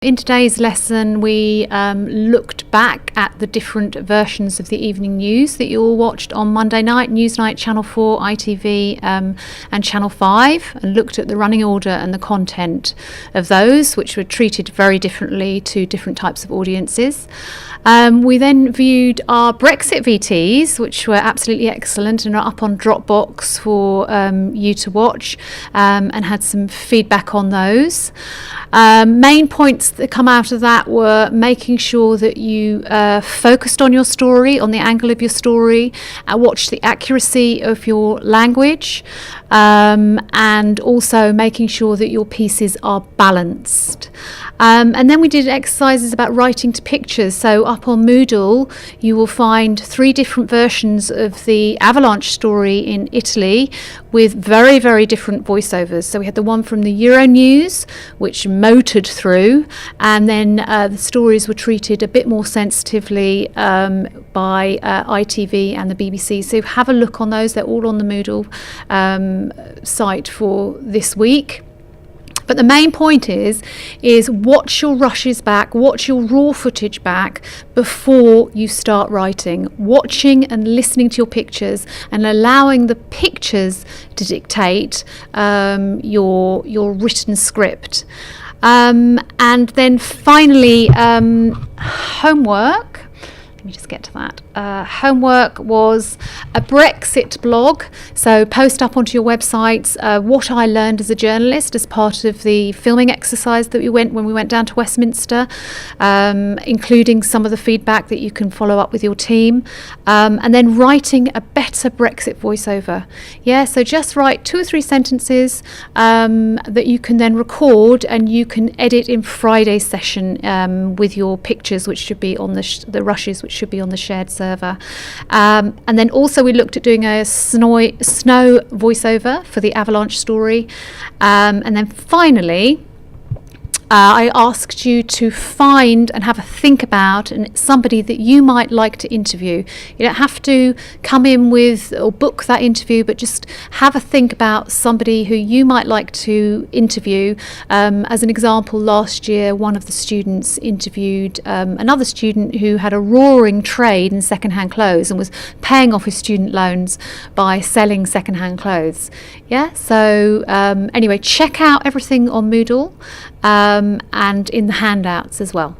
In today's lesson, we looked back at the different versions of the evening news that you all watched on Monday night, Newsnight, Channel 4, ITV and Channel 5, and looked at the running order and the content of those, which were treated very differently to different types of audiences. We then viewed our Brexit VTs, which were absolutely excellent and are up on Dropbox for you to watch, and had some feedback on those. Main points that come out of that were making sure that you focused on your story, on the angle of your story, watched the accuracy of your language, and also making sure that your pieces are balanced. And then we did exercises about writing to pictures. So up on Moodle, you will find 3 different versions of the avalanche story in Italy with very, very different voiceovers. So we had the one from the Euronews, which motored through, and then the stories were treated a bit more sensitively by ITV and the BBC. So have a look on those. They're all on the Moodle site for this week. But the main point is watch your rushes back, watch your raw footage back before you start writing. Watching and listening to your pictures and allowing the pictures to dictate your written script. And then finally, homework. Let me just get to that. Homework was a Brexit blog, so post up onto your website what I learned as a journalist as part of the filming exercise that we went down to Westminster, including some of the feedback that you can follow up with your team, and then writing a better Brexit voiceover. Yeah, so just write 2 or 3 sentences that you can then record and you can edit in Friday's session with your pictures, which should be on the rushes, which should be on the shared server. And then also we looked at doing a snow voiceover for the avalanche story. And then finally, I asked you to find and have a think about somebody that you might like to interview. You don't have to come in with or book that interview, but just have a think about somebody who you might like to interview. As an example, last year one of the students interviewed another student who had a roaring trade in second-hand clothes and was paying off his student loans by selling second-hand clothes. Yeah, so anyway, check out everything on Moodle and in the handouts as well.